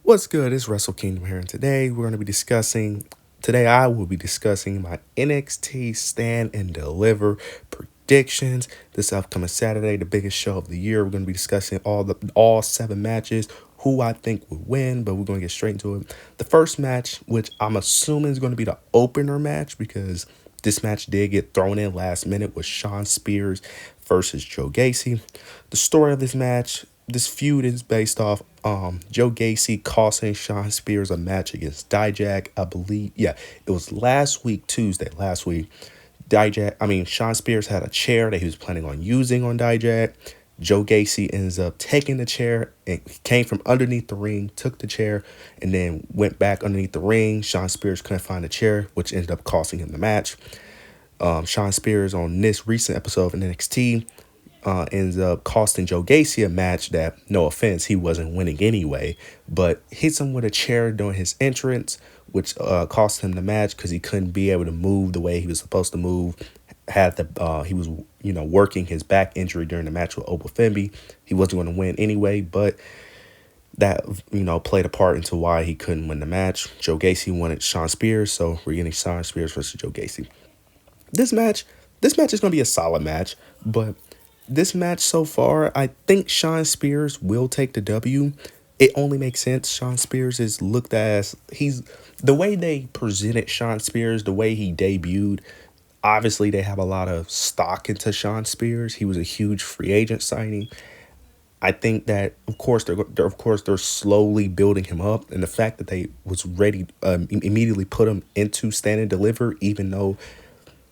What's good? It's Wrestle Kingdom here, and today I will be discussing my NXT Stand and Deliver predictions. This upcoming Saturday, the biggest show of the year, we're going to be discussing all seven matches, who I think would win, but we're going to get straight into it. The first match, which I'm assuming is going to be the opener match because this match did get thrown in last minute, was Shawn Spears versus Joe Gacy. The story of this feud is based off Joe Gacy costing Shawn Spears a match against Dijak. I believe, yeah, it was last week, Tuesday, last week. Shawn Spears had a chair that he was planning on using on Dijak. Joe Gacy ends up taking the chair and came from underneath the ring, took the chair, and then went back underneath the ring. Shawn Spears couldn't find the chair, which ended up costing him the match. Shawn Spears on this recent episode of NXT ends up costing Joe Gacy a match that, no offense, he wasn't winning anyway, but hits him with a chair during his entrance, which cost him the match because he couldn't be able to move the way he was supposed to move. He was working his back injury during the match with Oba Femi. He wasn't going to win anyway, but that played a part into why he couldn't win the match. Joe Gacy wanted Shawn Spears, so we're getting Shawn Spears versus Joe Gacy. This match, this match is going to be a solid match, but this match so far, I think Shawn Spears will take the W. It only makes sense. Shawn Spears is looked at as the way they presented Shawn Spears, the way he debuted. Obviously, they have a lot of stock into Shawn Spears. He was a huge free agent signing. I think that they're slowly building him up, and the fact that they was ready immediately put him into Stand and Deliver, even though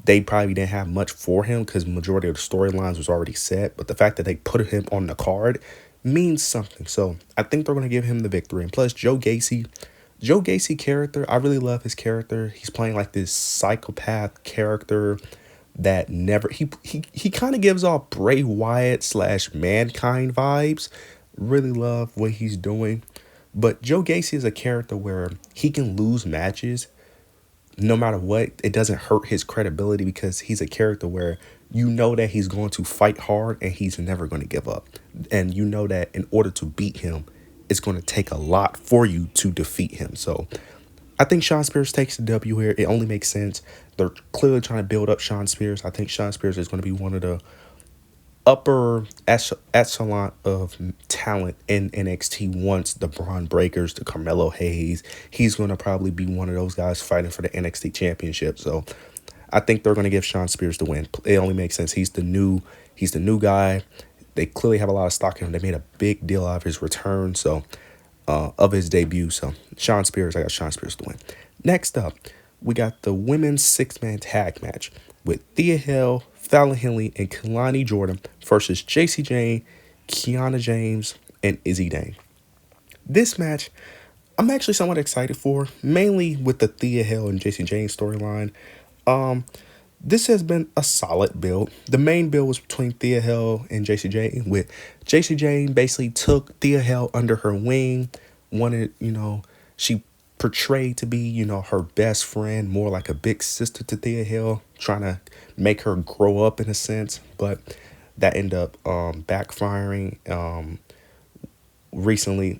they probably didn't have much for him because the majority of the storylines was already set. But the fact that they put him on the card means something. So I think they're going to give him the victory. And plus, Joe Gacy character, I really love his character. He's playing like this psychopath character that never he kind of gives off Bray Wyatt / Mankind vibes. Really love what he's doing. But Joe Gacy is a character where he can lose matches no matter what. It doesn't hurt his credibility because he's a character where you know that he's going to fight hard and he's never going to give up. And you know that in order to beat him, it's going to take a lot for you to defeat him. So I think Shawn Spears takes the W here. It only makes sense. They're clearly trying to build up Shawn Spears. I think Shawn Spears is going to be one of the upper echelon of talent in NXT once the Braun Breakers, the Carmelo Hayes. He's going to probably be one of those guys fighting for the NXT championship. So I think they're going to give Shawn Spears the win. It only makes sense. He's the new guy. They clearly have a lot of stock in him. They made a big deal out of his return, so of his debut. So I got Shawn Spears to win. Next up, we got the women's 6-man tag match with Thea Hale, Fallon Henley, and Kelani Jordan versus Jacy Jayne, Kiana James, and Izzy Dang. This match, I'm actually somewhat excited for, mainly with the Thea Hale and Jacy Jayne storyline. This has been a solid build. The main build was between Thea Hale and Jacy Jayne, with Jacy Jayne basically took Thea Hale under her wing, she portrayed to be, her best friend, more like a big sister to Thea Hale, trying to make her grow up in a sense, but that ended up backfiring. Recently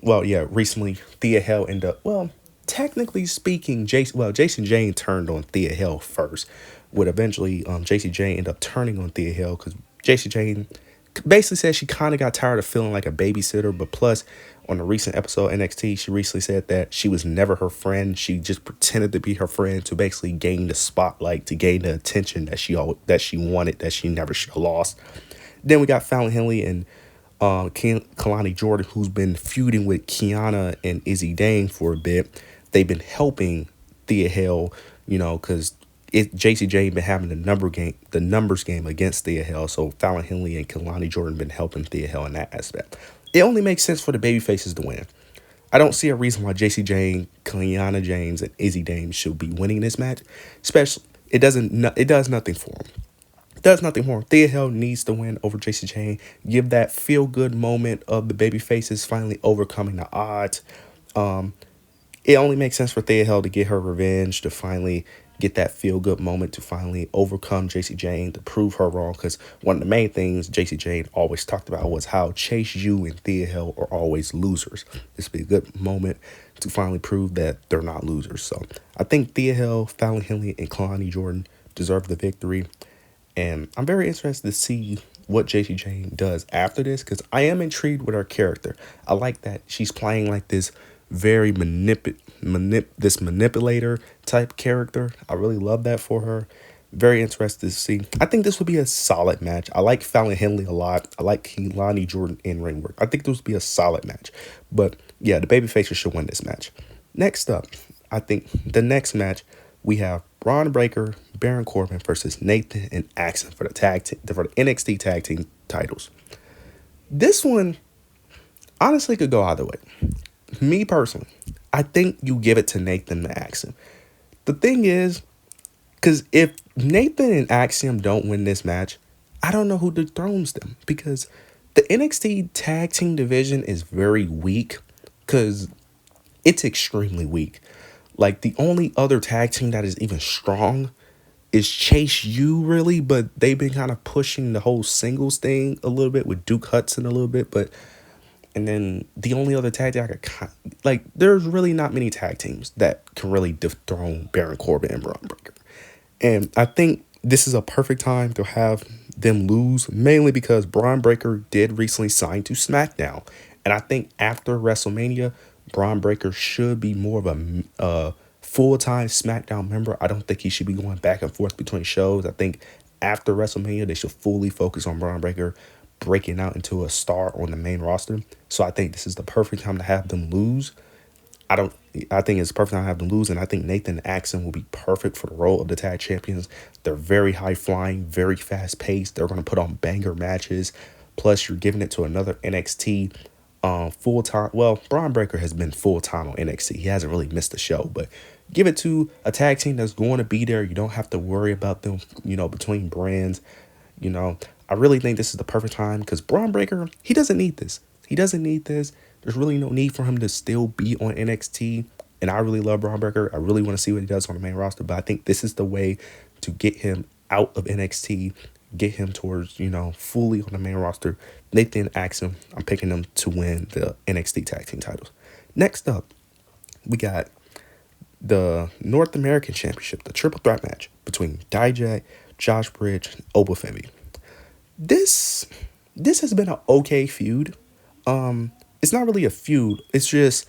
Thea Hale ended up, technically speaking, Jacy Jayne turned on Thea Hale first, would eventually Jacy Jayne end up turning on Thea Hale because Jacy Jayne basically said she kind of got tired of feeling like a babysitter. But plus, on a recent episode of NXT, she recently said that she was never her friend. She just pretended to be her friend to basically gain the spotlight, to gain the attention that she wanted, that she never should have lost. Then we got Fallon Henley and Kelani Jordan, who's been feuding with Kiana and Izzy Dang for a bit. They've been helping Thea Hale, because Jacy Jayne been having the numbers game against Thea Hale. So Fallon Henley and Kelani Jordan been helping Thea Hale in that aspect. It only makes sense for the baby faces to win. I don't see a reason why Jacy Jayne, Kiana James, and Izzy Dang should be winning this match. Especially, it does nothing for them. It does nothing for him. Thea Hale needs to win over Jacy Jayne. Give that feel-good moment of the baby faces finally overcoming the odds. It only makes sense for Thea Hale to get her revenge, to finally get that feel good moment to finally overcome JC Jane, to prove her wrong. Because one of the main things JC Jane always talked about was how Chase U and Thea Hill are always losers. This would be a good moment to finally prove that they're not losers. So I think Thea Hill, Fallon Henley, and Kalani Jordan deserve the victory. And I'm very interested to see what JC Jane does after this, because I am intrigued with her character. I like that she's playing like this very this manipulator type character. I really love that for her. Very interested to see. I think this would be a solid match. I like Fallon Henley a lot. I like Kehlani Jordan in ring work. I think this would be a solid match. But yeah, the babyfaces should win this match. Next up, I think the next match we have Bron Breakker, Baron Corbin versus Nathan and Axel for the for the NXT tag team titles. This one honestly could go either way. Me personally, I think you give it to Nathan and Axiom. The thing is, because if Nathan and Axiom don't win this match, I don't know who dethrones them, because the NXT tag team division is very weak, because it's extremely weak. Like, the only other tag team that is even strong is Chase U, really, but they've been kind of pushing the whole singles thing a little bit with Duke Hudson a little bit, but and then the only other tag team I could, like, there's really not many tag teams that can really dethrone Baron Corbin and Bron Breakker. And I think this is a perfect time to have them lose, mainly because Bron Breakker did recently sign to SmackDown. And I think after WrestleMania, Bron Breakker should be more of a full-time SmackDown member. I don't think he should be going back and forth between shows. I think after WrestleMania, they should fully focus on Bron Breakker breaking out into a star on the main roster. So I think this is the perfect time to have them lose. I think it's perfect time to have them lose, and I think Nathan and Axel will be perfect for the role of the tag champions. They're very high flying, very fast paced. They're going to put on banger matches. Plus, you're giving it to another NXT full time. Well, Bron Breakker has been full time on NXT. He hasn't really missed a show, but give it to a tag team that's going to be there. You don't have to worry about them, between brands. I really think this is the perfect time, because Bron Breakker, he doesn't need this. He doesn't need this. There's really no need for him to still be on NXT. And I really love Bron Breakker. I really want to see what he does on the main roster. But I think this is the way to get him out of NXT, get him towards, fully on the main roster. Nathan Axel, I'm picking them to win the NXT tag team titles. Next up, we got the North American Championship, the triple threat match between Dijak, Josh Bridge, and Oba Femi. This has been an okay feud. It's not really a feud. It's just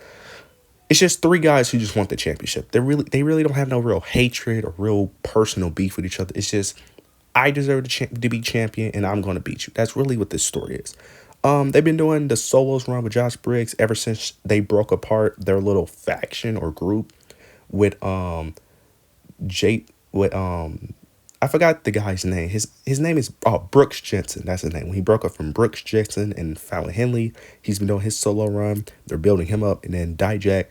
three guys who just want the championship. They really don't have no real hatred or real personal beef with each other. It's just, I deserve to be champion, and I'm going to beat you. That's really what this story is. They've been doing the solos run with Josh Briggs ever since they broke apart their little faction or group with I forgot the guy's name. His name is Brooks Jensen. That's his name. When he broke up from Brooks Jensen and Fallon Henley, he's been doing his solo run. They're building him up. And then Dijak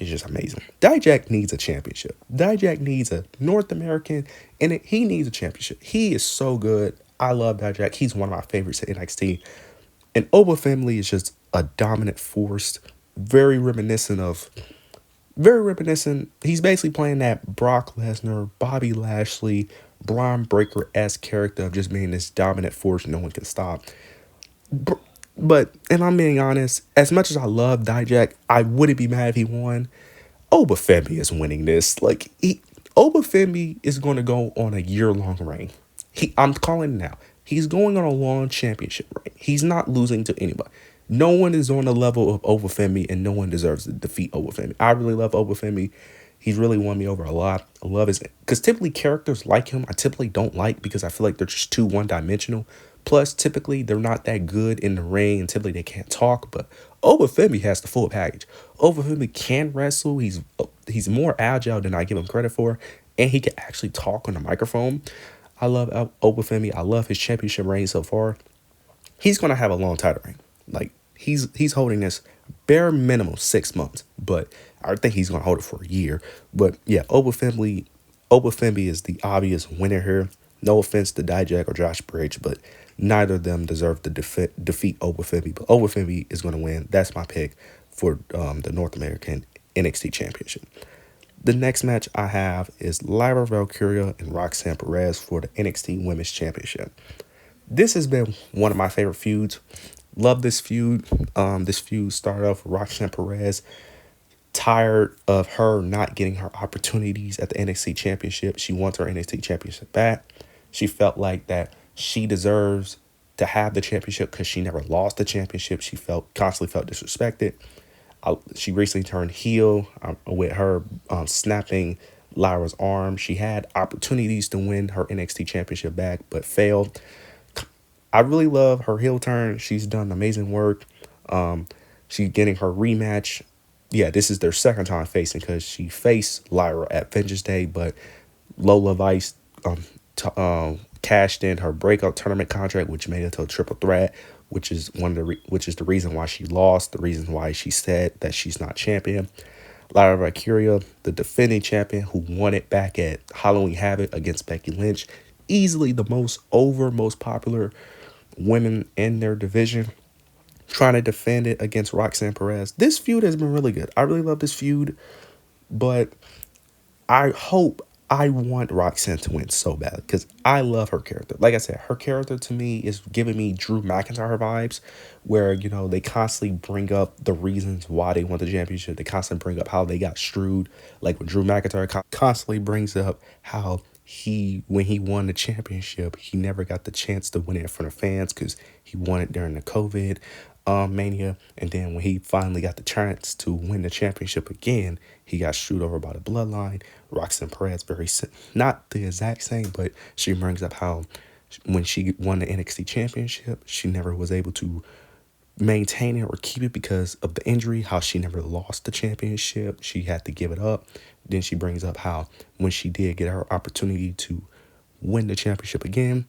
is just amazing. Dijak needs a championship. Dijak needs a North American, and he needs a championship. He is so good. I love Dijak. He's one of my favorites at NXT. And Oba Femi is just a dominant force, very reminiscent. He's basically playing that Brock Lesnar, Bobby Lashley, Bron Breakker-esque character of just being this dominant force no one can stop. But, and I'm being honest, as much as I love Dijak, I wouldn't be mad if he won. Oba Femi is winning this. Oba Femi is going to go on a year-long reign. I'm calling it now. He's going on a long championship reign. He's not losing to anybody. No one is on the level of Oba Femi, and no one deserves to defeat Oba Femi. I really love Oba Femi. He's really won me over a lot. I love his, because typically characters like him, I typically don't like, because I feel like they're just too one-dimensional. Plus, typically, they're not that good in the ring, and typically they can't talk, but Oba Femi has the full package. Oba Femi can wrestle. He's more agile than I give him credit for, and he can actually talk on the microphone. I love Oba Femi. I love his championship reign so far. He's going to have a long title reign. He's holding this bare minimum 6 months, but I think he's going to hold it for a year. But yeah, Oba Femi is the obvious winner here. No offense to Dijak or Josh Bridge, but neither of them deserve to defeat Oba Femi. But Oba Femi is going to win. That's my pick for the North American NXT Championship. The next match I have is Lyra Valkyria and Roxanne Perez for the NXT Women's Championship. This has been one of my favorite feuds. Love this feud. This feud started off with Roxanne Perez tired of her not getting her opportunities at the NXT Championship. She wants her NXT Championship back. She felt like that she deserves to have the championship because she never lost the championship. She constantly felt disrespected. She recently turned heel with her snapping Lyra's arm. She had opportunities to win her NXT Championship back, but failed. I really love her heel turn. She's done amazing work. She's getting her rematch. Yeah, this is their second time facing because she faced Lyra at Vengeance Day, but Lola Vice cashed in her breakout tournament contract, which made it to a triple threat, which is which is the reason why she lost, the reason why she said that she's not champion. Lyra Valkyria, the defending champion who won it back at Halloween Havoc against Becky Lynch, easily the most popular women in their division, trying to defend it against Roxanne Perez. This feud has been really good. I really love this feud, but I want Roxanne to win so bad because I love her character. Like I said, her character to me is giving me Drew McIntyre vibes, where they constantly bring up the reasons why they won the championship. They constantly bring up how they got screwed. Like when Drew McIntyre constantly brings up how when he won the championship, he never got the chance to win it in front of fans because he won it during the COVID mania, and then when he finally got the chance to win the championship again, he got screwed over by the Bloodline. Roxanne Perez, not the exact same, but she brings up how when she won the NXT championship, she never was able to maintain it or keep it because of the injury, how she never lost the championship. She had to give it up. Then she brings up how when she did get her opportunity to win the championship again,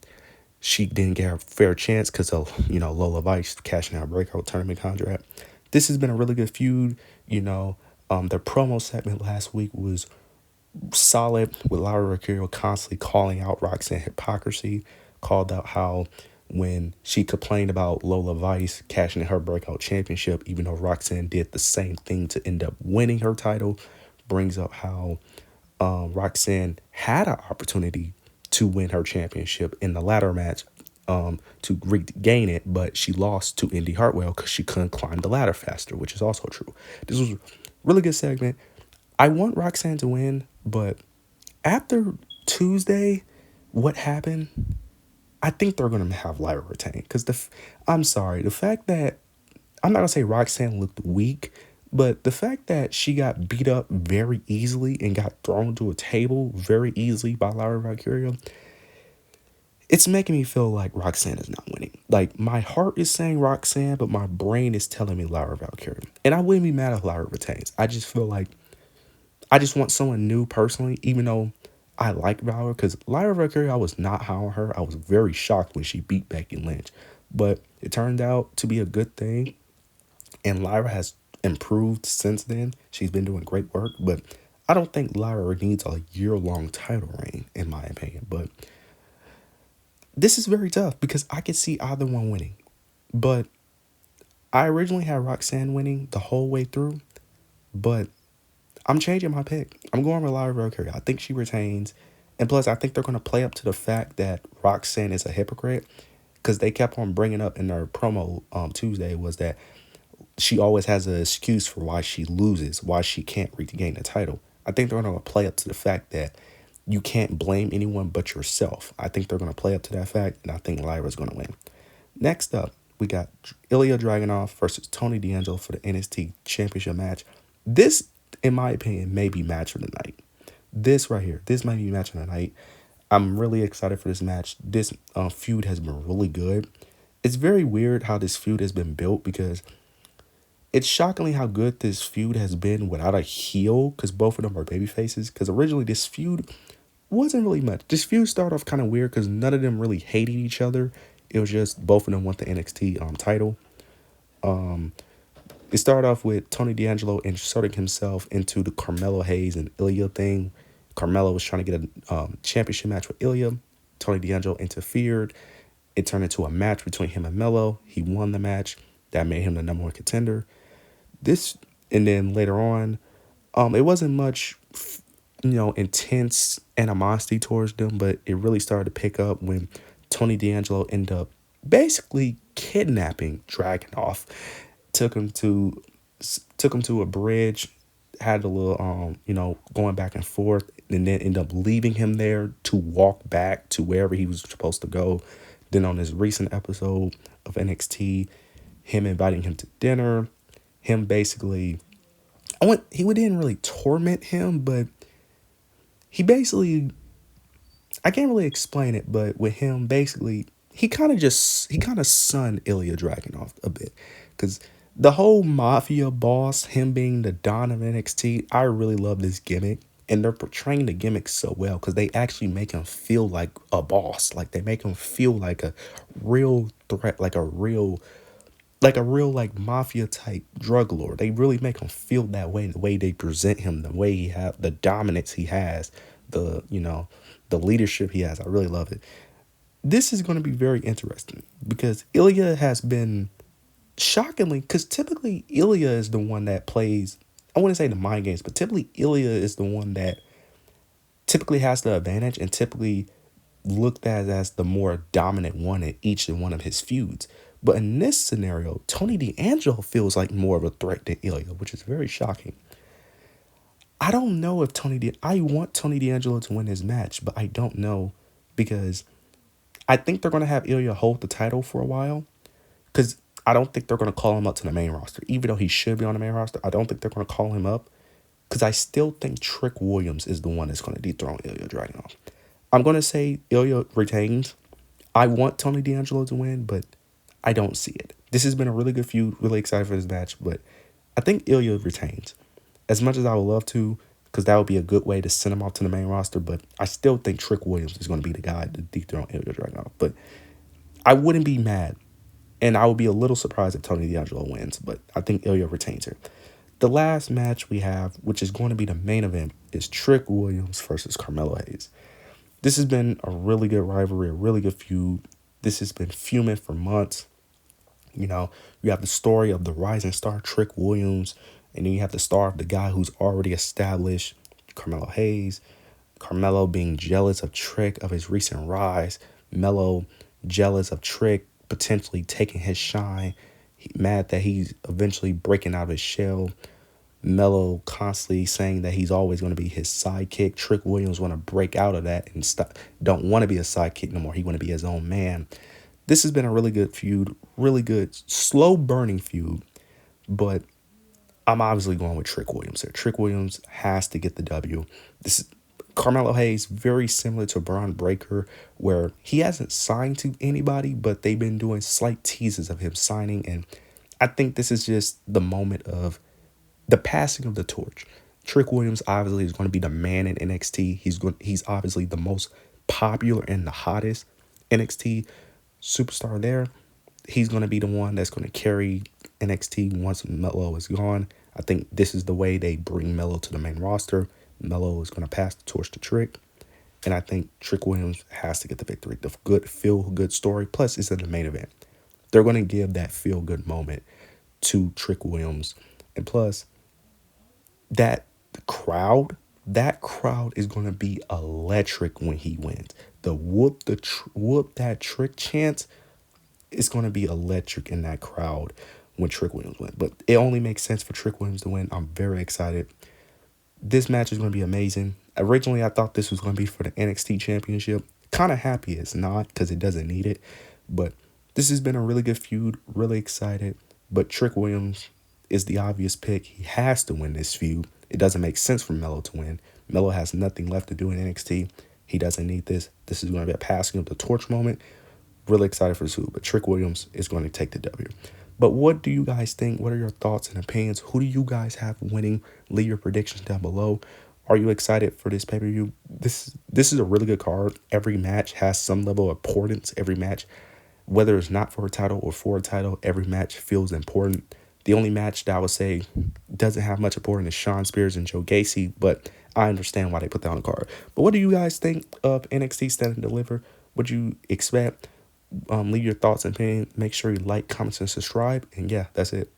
she didn't get her fair chance because of, Lola Vice cashing out breakout tournament contract. This has been a really good feud. The promo segment last week was solid with Lyra Valkyria constantly calling out Roxanne hypocrisy, called out how when she complained about Lola Vice cashing in her breakout championship, even though Roxanne did the same thing to end up winning her title, brings up how Roxanne had an opportunity to win her championship in the ladder match to regain it, but she lost to Indy Hartwell because she couldn't climb the ladder faster, which is also true. This was a really good segment. I want Roxanne to win, but after Tuesday, what happened? I think they're going to have Lyra retain because I'm sorry, the fact that I'm not going to say Roxanne looked weak, but the fact that she got beat up very easily and got thrown to a table very easily by Lyra Valkyria, it's making me feel like Roxanne is not winning. Like, my heart is saying Roxanne, but my brain is telling me Lyra Valkyria. And I wouldn't be mad if Lyra retains. I just feel like I just want someone new personally, even though I like Lyra, because Lyra Valkyria, I was not high on her. I was very shocked when she beat Becky Lynch. But it turned out to be a good thing. And Lyra has improved since then. She's been doing great work. But I don't think Lyra needs a year-long title reign, in my opinion. But this is very tough because I could see either one winning. But I originally had Roxanne winning the whole way through. But I'm changing my pick. I'm going with Lyra Valkyria. I think she retains. And plus, I think they're going to play up to the fact that Roxanne is a hypocrite. Because they kept on bringing up in their promo Tuesday was that she always has an excuse for why she loses, why she can't regain the title. I think they're going to play up to the fact that you can't blame anyone but yourself. I think they're going to play up to that fact, and I think Lyra's going to win. Next up, we got Ilya Dragunov versus Tony D'Angelo for the NXT Championship match. This, in my opinion, may be match of the night. This right here, this might be match of the night. I'm really excited for this match. This feud has been really good. It's very weird how this feud has been built because it's shockingly how good this feud has been without a heel because both of them are baby faces. Because originally this feud wasn't really much. This feud started off kind of weird because none of them really hated each other. It was just both of them want the NXT title. It started off with Tony D'Angelo inserting himself into the Carmelo Hayes and Ilya thing. Carmelo was trying to get a championship match with Ilya. Tony D'Angelo interfered. It turned into a match between him and Melo. He won the match. That made him the number one contender. And then later on, It wasn't much, intense animosity towards them, but it really started to pick up when Tony D'Angelo ended up basically kidnapping Dragunov, took him to took him to a bridge, had a little going back and forth, and then ended up leaving him there to walk back to wherever he was supposed to go. Then on this recent episode of NXT, him inviting him to dinner, him basically he didn't really torment him, but he basically, I can't really explain it, but with him basically he kind of sunned Ilya Dragunov a bit, because the whole mafia boss, him being the Don of NXT, I really love this gimmick. And they're portraying the gimmick so well because they actually make him feel like a boss. Like they make him feel like a real threat, like a real like mafia type drug lord. They really make him feel that way. The way they present him, the way he have the dominance he has, the leadership he has. I really love it. This is going to be very interesting because Ilya has been shockingly, because typically Ilya is the one that plays. I wouldn't say the mind games, but typically Ilya is the one that typically has the advantage and typically looked at as the more dominant one in each and one of his feuds. But in this scenario, Tony D'Angelo feels like more of a threat than Ilya, which is very shocking. I don't know if I want Tony D'Angelo to win his match, but I don't know because I think they're going to have Ilya hold the title for a while because I don't think they're going to call him up to the main roster. Even though he should be on the main roster, I don't think they're going to call him up because I still think Trick Williams is the one that's going to dethrone Ilya Dragunov. I'm going to say Ilya retains. I want Tony D'Angelo to win, but I don't see it. This has been a really good feud. Really excited for this match, but I think Ilya retains. As much as I would love to, because that would be a good way to send him off to the main roster, but I still think Trick Williams is going to be the guy to dethrone Ilya Dragunov. But I wouldn't be mad, and I would be a little surprised if Tony D'Angelo wins, but I think Ilya retains it. The last match we have, which is going to be the main event, is Trick Williams versus Carmelo Hayes. This has been a really good rivalry, a really good feud. This has been fuming for months. You have the story of the rising star Trick Williams, and then you have the star of the guy who's already established, Carmelo Hayes. Carmelo being jealous of Trick of his recent rise. Melo jealous of Trick potentially taking his shine. Mad that he's eventually breaking out of his shell. Melo constantly saying that he's always going to be his sidekick. Trick Williams want to break out of that and stop. Don't want to be a sidekick no more. He want to be his own man. This has been a really good feud, really good, slow burning feud, but I'm obviously going with Trick Williams here. Trick Williams has to get the W. This is Carmelo Hayes, very similar to Bron Breakker, where he hasn't signed to anybody, but they've been doing slight teases of him signing, and I think this is just the moment of the passing of the torch. Trick Williams obviously is going to be the man in NXT. He's obviously the most popular and the hottest NXT superstar there. He's going to be the one that's going to carry NXT once Melo is gone. I think this is the way they bring Melo to the main roster. Melo is going to pass the torch to Trick. And I think Trick Williams has to get the victory. The good feel-good story. Plus, it's in the main event. They're going to give that feel-good moment to Trick Williams. And plus, that crowd is going to be electric when he wins. The whoop that Trick chant is going to be electric in that crowd when Trick Williams wins. But it only makes sense for Trick Williams to win. I'm very excited. This match is going to be amazing. Originally, I thought this was going to be for the NXT Championship. Kind of happy it's not because it doesn't need it. But this has been a really good feud. Really excited. But Trick Williams is the obvious pick. He has to win this feud. It doesn't make sense for Melo to win. Melo has nothing left to do in NXT. He doesn't need this. This is going to be a passing of the torch moment. Really excited for this feud. But Trick Williams is going to take the W. But what do you guys think? What are your thoughts and opinions? Who do you guys have winning? Leave your predictions down below. Are you excited for this pay-per-view? This is a really good card. Every match has some level of importance. Every match, whether it's not for a title or for a title, every match feels important. The only match that I would say doesn't have much importance is Shawn Spears and Joe Gacy, but I understand why they put that on the card. But what do you guys think of NXT Stand and Deliver? What you expect? Leave your thoughts and opinions. Make sure you like, comment, and subscribe. And yeah, that's it.